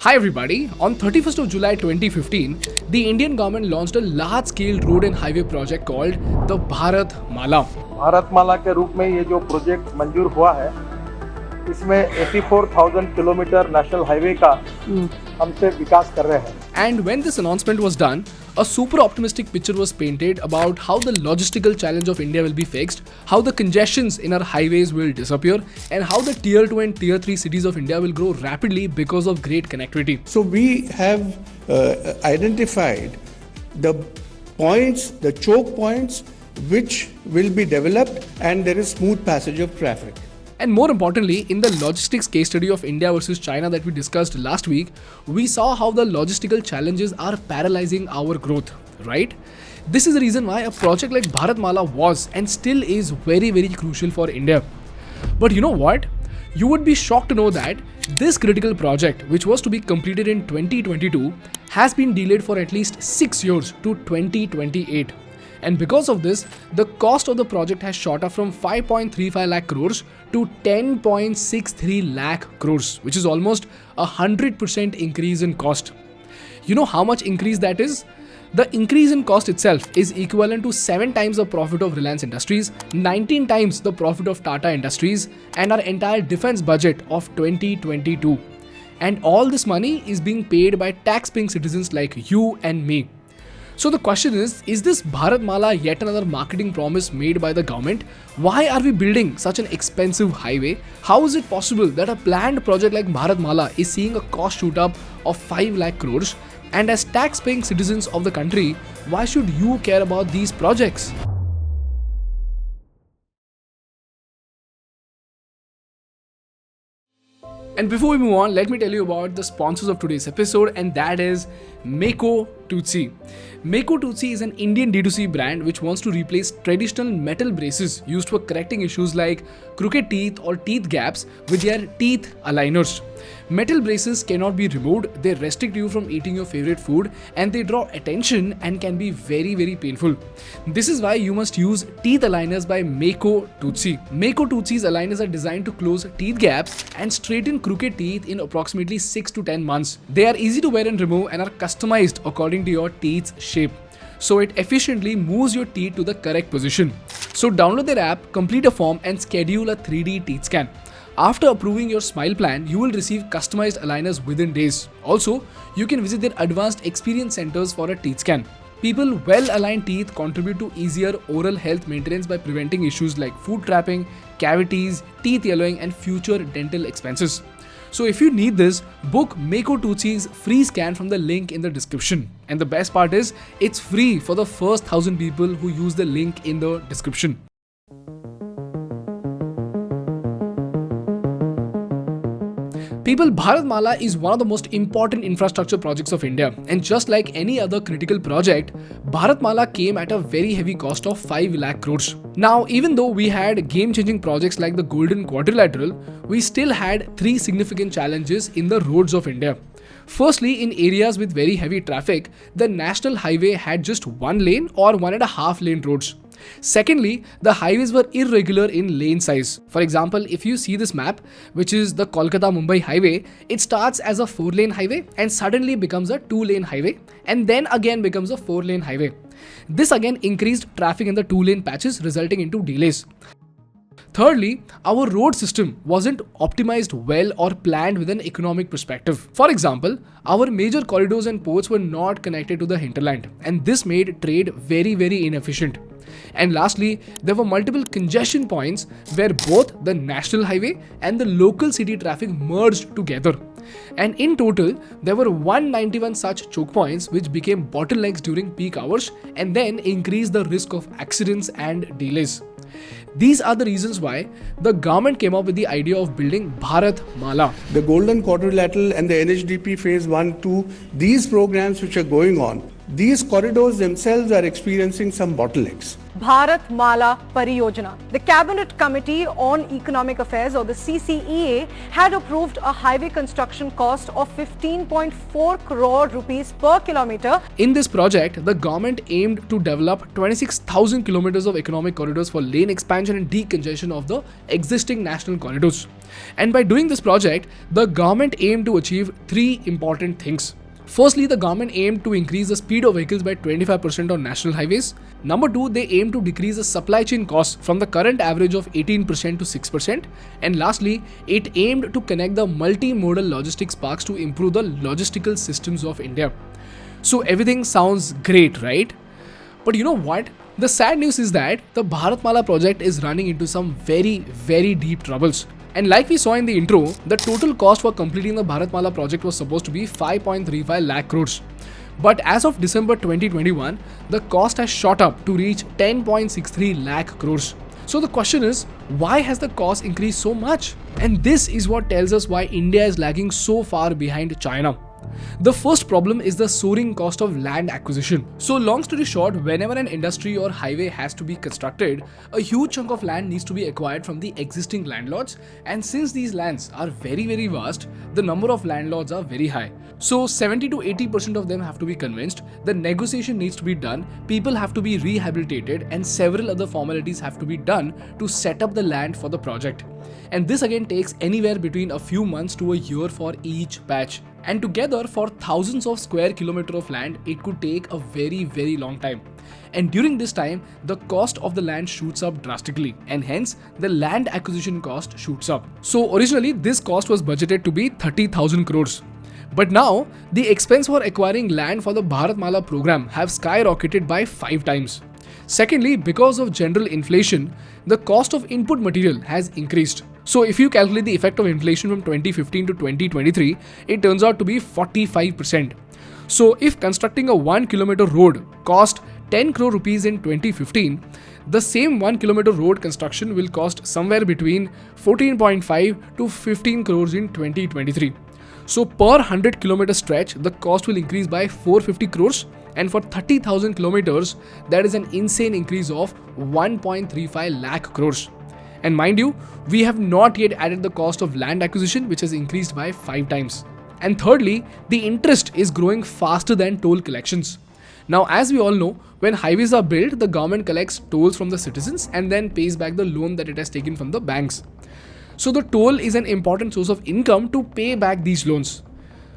Hi everybody, on 31st of July 2015, the Indian government launched a large-scale road and highway project called the Bharatmala. Bharatmala के रूप में ये जो project मंजूर हुआ है, इसमें 84,000 किलोमीटर नेशनल हाईवे का हमसे विकास कर रहे हैं. And when this announcement was done, a super optimistic picture was painted about how the logistical challenge of India will be fixed, how the congestions in our highways will disappear, and how the tier 2 and tier 3 cities of India will grow rapidly because of great connectivity. So we have identified the points, the choke points, which will be developed, and there is smooth passage of traffic. And more importantly, in the logistics case study of India versus China that we discussed last week, we saw how the logistical challenges are paralyzing our growth, right? This is the reason why a project like Bharatmala was and still is very, very crucial for India. But you know what? You would be shocked to know that this critical project, which was to be completed in 2022, has been delayed for at least 6 years to 2028. And because of this, the cost of the project has shot up from 5.35 lakh crores to 10.63 lakh crores, which is almost 100% increase in cost. You know how much increase that is? The increase in cost itself is equivalent to 7 times the profit of Reliance Industries, 19 times the profit of Tata Industries, and our entire defense budget of 2022. And all this money is being paid by tax-paying citizens like you and me. So the question is this Bharatmala yet another marketing promise made by the government? Why are we building such an expensive highway? How is it possible that a planned project like Bharatmala is seeing a cost shoot up of 5 lakh crores? And as tax-paying citizens of the country, why should you care about these projects? And before we move on, let me tell you about the sponsors of today's episode, and that is makeO toothsi. makeO toothsi is an Indian D2C brand which wants to replace traditional metal braces used for correcting issues like crooked teeth or teeth gaps with their teeth aligners. Metal braces cannot be removed, they restrict you from eating your favorite food, and they draw attention and can be very, very painful. This is why you must use teeth aligners by makeO toothsi. makeO toothsi's aligners are designed to close teeth gaps and straighten crooked teeth in approximately 6 to 10 months. They are easy to wear and remove and are customized according to your teeth's shape, so it efficiently moves your teeth to the correct position. So download their app, complete a form, and schedule a 3D teeth scan. After approving your smile plan, you will receive customized aligners within days. Also, you can visit their advanced experience centers for a teeth scan. People with well-aligned teeth contribute to easier oral health maintenance by preventing issues like food trapping, cavities, teeth yellowing, and future dental expenses. So if you need this, book makeO toothsi's free scan from the link in the description. And the best part is, it's free for the first 1,000 people who use the link in the description. People, Bharatmala is one of the most important infrastructure projects of India, and just like any other critical project, Bharatmala came at a very heavy cost of 5 lakh crores. Now, even though we had game-changing projects like the Golden Quadrilateral, we still had 3 significant challenges in the roads of India. Firstly, in areas with very heavy traffic, the national highway had just 1 lane or 1.5 lane roads. Secondly, the highways were irregular in lane size. For example, if you see this map, which is the Kolkata-Mumbai highway, it starts as a 4-lane highway and suddenly becomes a 2-lane highway and then again becomes a 4-lane highway. This again increased traffic in the 2-lane patches, resulting into delays. Thirdly, our road system wasn't optimized well or planned with an economic perspective. For example, our major corridors and ports were not connected to the hinterland, and this made trade very, very inefficient. And lastly, there were multiple congestion points where both the national highway and the local city traffic merged together. And in total, there were 191 such choke points which became bottlenecks during peak hours and then increased the risk of accidents and delays. These are the reasons why the government came up with the idea of building Bharatmala. The Golden Quadrilateral and the NHDP Phase 1, 2, these programs which are going on these corridors themselves are experiencing some bottlenecks. Bharatmala Pariyojana. The Cabinet Committee on Economic Affairs, or the CCEA, had approved a highway construction cost of 15.4 crore rupees per kilometer. In this project, the government aimed to develop 26,000 kilometers of economic corridors for lane expansion and decongestion of the existing national corridors. And by doing this project, the government aimed to achieve three important things. Firstly, the government aimed to increase the speed of vehicles by 25% on national highways. Number two, they aimed to decrease the supply chain costs from the current average of 18% to 6%. And lastly, it aimed to connect the multimodal logistics parks to improve the logistical systems of India. So everything sounds great, right? But you know what? The sad news is that the Bharatmala project is running into some very, very deep troubles. And like we saw in the intro, the total cost for completing the Bharatmala project was supposed to be 5.35 lakh crores. But as of December 2021, the cost has shot up to reach 10.63 lakh crores. So the question is, why has the cost increased so much? And this is what tells us why India is lagging so far behind China. The first problem is the soaring cost of land acquisition. So long story short, whenever an industry or highway has to be constructed, a huge chunk of land needs to be acquired from the existing landlords, and since these lands are very, very vast, the number of landlords are very high. So 70 to 80% of them have to be convinced, the negotiation needs to be done, people have to be rehabilitated, and several other formalities have to be done to set up the land for the project. And this again takes anywhere between a few months to a year for each batch. And together, for thousands of square kilometers of land, it could take a very, very long time. And during this time, the cost of the land shoots up drastically, and hence the land acquisition cost shoots up. So originally, this cost was budgeted to be 30,000 crores. But now, the expense for acquiring land for the Bharatmala program have skyrocketed by 5 times. Secondly, because of general inflation, the cost of input material has increased. So if you calculate the effect of inflation from 2015 to 2023, it turns out to be 45%. So if constructing a 1 kilometer road cost 10 crore rupees in 2015, the same 1 kilometer road construction will cost somewhere between 14.5 to 15 crores in 2023. So per 100 kilometer stretch, the cost will increase by 450 crores, and for 30,000 kilometers, that is an insane increase of 1.35 lakh crores. And mind you, we have not yet added the cost of land acquisition, which has increased by 5 times. And thirdly, the interest is growing faster than toll collections. Now, as we all know, when highways are built, the government collects tolls from the citizens and then pays back the loan that it has taken from the banks. So the toll is an important source of income to pay back these loans.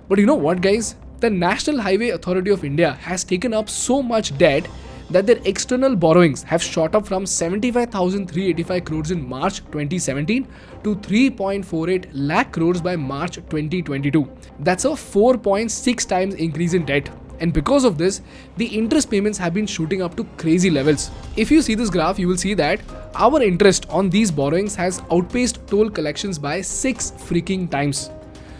But you know what, guys? The National Highway Authority of India has taken up so much debt that their external borrowings have shot up from 75,385 crores in March 2017 to 3.48 lakh crores by March 2022. That's a 4.6 times increase in debt. And because of this, the interest payments have been shooting up to crazy levels. If you see this graph, you will see that our interest on these borrowings has outpaced toll collections by 6 freaking times.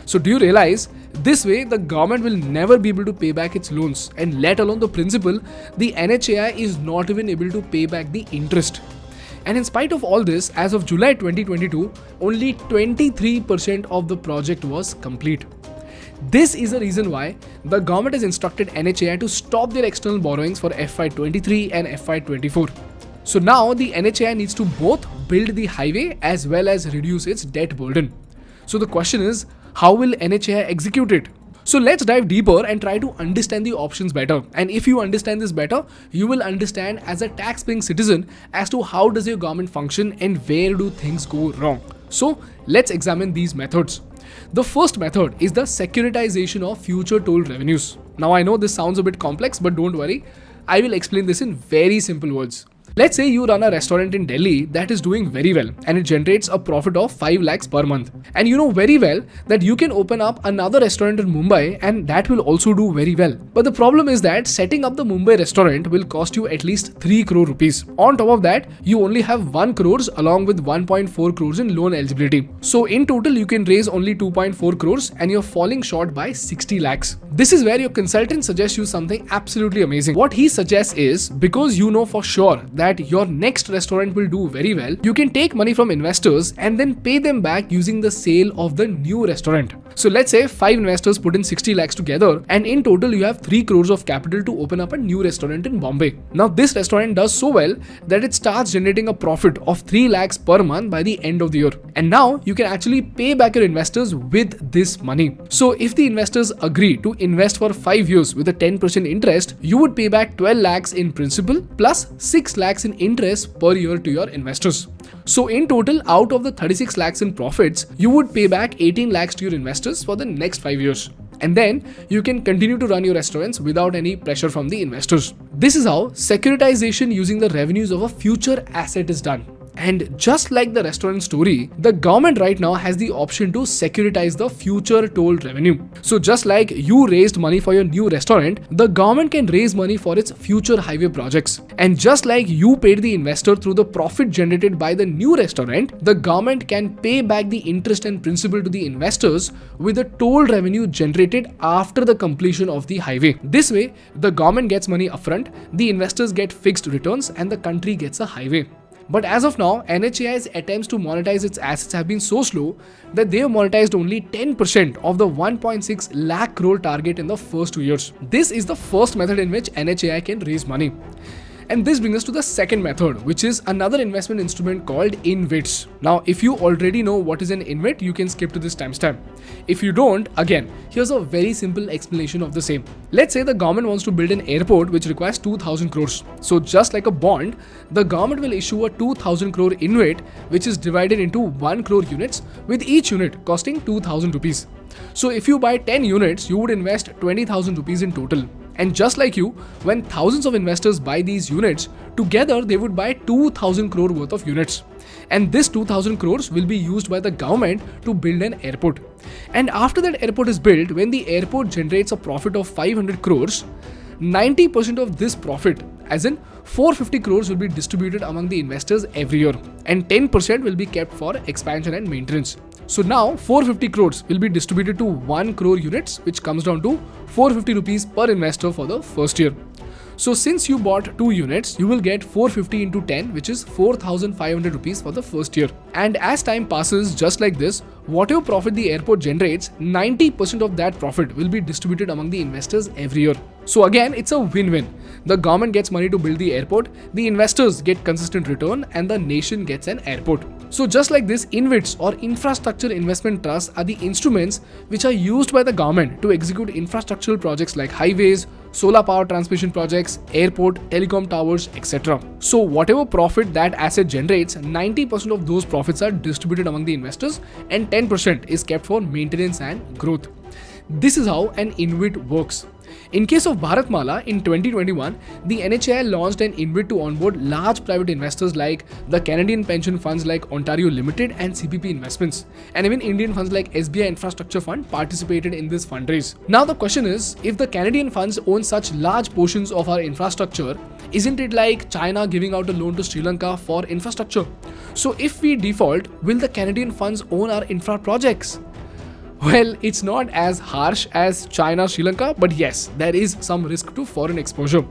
So do you realize, this way the government will never be able to pay back its loans, and let alone the principal, the NHAI is not even able to pay back the interest. And in spite of all this, as of July 2022, only 23% of the project was complete. This is the reason why the government has instructed NHAI to stop their external borrowings for FY23 and FY24. So now the NHAI needs to both build the highway as well as reduce its debt burden. So the question is, how will NHAI execute it? So let's dive deeper and try to understand the options better. And if you understand this better, you will understand as a tax-paying citizen as to how does your government function and where do things go wrong. So let's examine these methods. The first method is the securitization of future toll revenues. Now I know this sounds a bit complex, but don't worry. I will explain this in very simple words. Let's say you run a restaurant in Delhi that is doing very well and it generates a profit of 5 lakhs per month. And you know very well that you can open up another restaurant in Mumbai and that will also do very well. But the problem is that setting up the Mumbai restaurant will cost you at least 3 crore rupees. On top of that, you only have 1 crores along with 1.4 crores in loan eligibility. So in total, you can raise only 2.4 crores and you're falling short by 60 lakhs. This is where your consultant suggests you something absolutely amazing. What he suggests is, because you know for sure that your next restaurant will do very well, you can take money from investors and then pay them back using the sale of the new restaurant. So let's say 5 investors put in 60 lakhs together, and in total you have 3 crores of capital to open up a new restaurant in Bombay. Now this restaurant does so well that it starts generating a profit of 3 lakhs per month by the end of the year. And now you can actually pay back your investors with this money. So if the investors agree to invest for 5 years with a 10% interest, you would pay back 12 lakhs in principal plus 6 lakhs in interest per year to your investors. So in total, out of the 36 lakhs in profits, you would pay back 18 lakhs to your investors for the next 5 years. And then you can continue to run your restaurants without any pressure from the investors. This is how securitization using the revenues of a future asset is done. And just like the restaurant story, the government right now has the option to securitize the future toll revenue. So just like you raised money for your new restaurant, the government can raise money for its future highway projects. And just like you paid the investor through the profit generated by the new restaurant, the government can pay back the interest and principal to the investors with the toll revenue generated after the completion of the highway. This way, the government gets money upfront, the investors get fixed returns, and the country gets a highway. But as of now, NHAI's attempts to monetize its assets have been so slow that they have monetized only 10% of the 1.6 lakh crore target in the first 2 years. This is the first method in which NHAI can raise money. And this brings us to the second method, which is another investment instrument called InvITs. Now, if you already know what is an InvIT, you can skip to this timestamp. If you don't, again, here's a very simple explanation of the same. Let's say the government wants to build an airport which requires 2,000 crores. So just like a bond, the government will issue a 2,000 crore InvIT, which is divided into 1 crore units, with each unit costing 2,000 rupees. So if you buy 10 units, you would invest 20,000 rupees in total. And just like you, when thousands of investors buy these units, together they would buy 2,000 crore worth of units. And this 2,000 crores will be used by the government to build an airport. And after that airport is built, when the airport generates a profit of 500 crores, 90% of this profit, as in 450 crores, will be distributed among the investors every year. And 10% will be kept for expansion and maintenance. So now 450 crores will be distributed to 1 crore units, which comes down to 450 rupees per investor for the first year. So since you bought 2 units, you will get 450 into 10, which is 4,500 rupees for the first year. And as time passes, just like this, whatever profit the airport generates, 90% of that profit will be distributed among the investors every year. So again, it's a win-win. The government gets money to build the airport, the investors get consistent return, and the nation gets an airport. So just like this, InvITs or infrastructure investment trusts are the instruments which are used by the government to execute infrastructural projects like highways, solar power transmission projects, airport, telecom towers, etc. So whatever profit that asset generates, 90% of those profits are distributed among the investors and 10% is kept for maintenance and growth. This is how an InvIT works. In case of Bharatmala, in 2021, the NHAI launched an InvIT to onboard large private investors like the Canadian pension funds like Ontario Limited and CPP Investments, and even Indian funds like SBI Infrastructure Fund participated in this fundraise. Now the question is, if the Canadian funds own such large portions of our infrastructure, isn't it like China giving out a loan to Sri Lanka for infrastructure? So if we default, will the Canadian funds own our infra projects? Well, it's not as harsh as China, Sri Lanka, but yes, there is some risk to foreign exposure.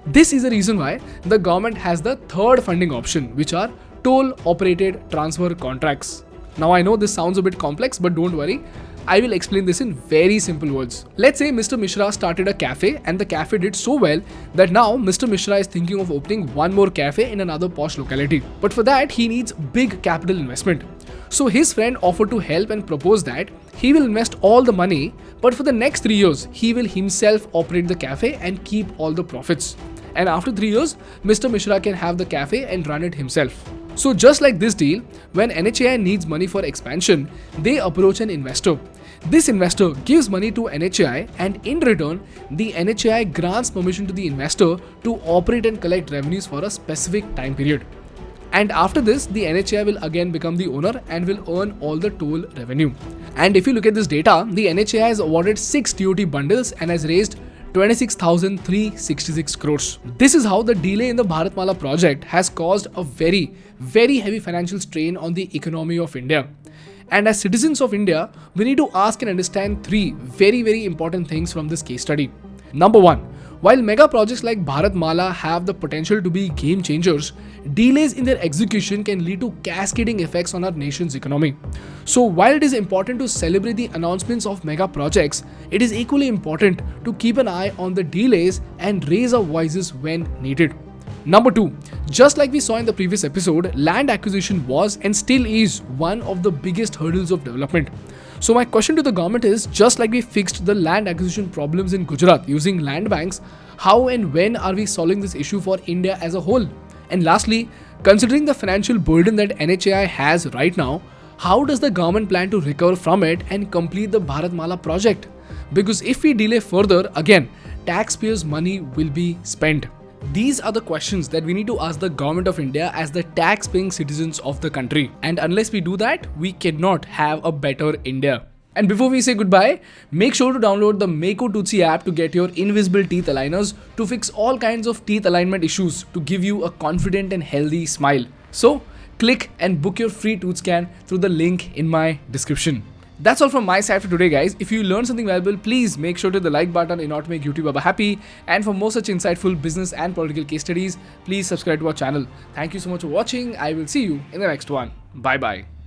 This is the reason why the government has the third funding option, which are toll operated transfer contracts. Now I know this sounds a bit complex, but don't worry. I will explain this in very simple words. Let's say Mr. Mishra started a cafe and the cafe did so well that now Mr. Mishra is thinking of opening one more cafe in another posh locality. But for that, he needs big capital investment. So his friend offered to help and proposed that he will invest all the money, but for the next 3 years, he will himself operate the cafe and keep all the profits. And after 3 years, Mr. Mishra can have the cafe and run it himself. So just like this deal, when NHAI needs money for expansion, they approach an investor. This investor gives money to NHAI, and in return, the NHAI grants permission to the investor to operate and collect revenues for a specific time period. And after this, the NHAI will again become the owner and will earn all the toll revenue. And if you look at this data, the NHAI has awarded 6 TOT bundles and has raised 26,366 crores. This is how the delay in the Bharatmala project has caused a very, very heavy financial strain on the economy of India. And as citizens of India, we need to ask and understand 3 very, very important things from this case study. Number 1, While mega projects like Bharatmala have the potential to be game changers, delays in their execution can lead to cascading effects on our nation's economy. So while it is important to celebrate the announcements of mega projects, it is equally important to keep an eye on the delays and raise our voices when needed. Number 2, just like we saw in the previous episode, land acquisition was and still is one of the biggest hurdles of development. So my question to the government is, just like we fixed the land acquisition problems in Gujarat using land banks, how and when are we solving this issue for India as a whole? And lastly, considering the financial burden that NHAI has right now, how does the government plan to recover from it and complete the Bharatmala project? Because if we delay further, again, taxpayers' money will be spent. These are the questions that we need to ask the government of India as the tax-paying citizens of the country. And unless we do that, we cannot have a better India. And before we say goodbye, make sure to download the makeO toothsi app to get your invisible teeth aligners to fix all kinds of teeth alignment issues to give you a confident and healthy smile. So, click and book your free tooth scan through the link in my description. That's all from my side for today, guys. If you learned something valuable, please make sure to hit the like button in order to make YouTube Baba happy. And for more such insightful business and political case studies, please subscribe to our channel. Thank you so much for watching. I will see you in the next one. Bye bye.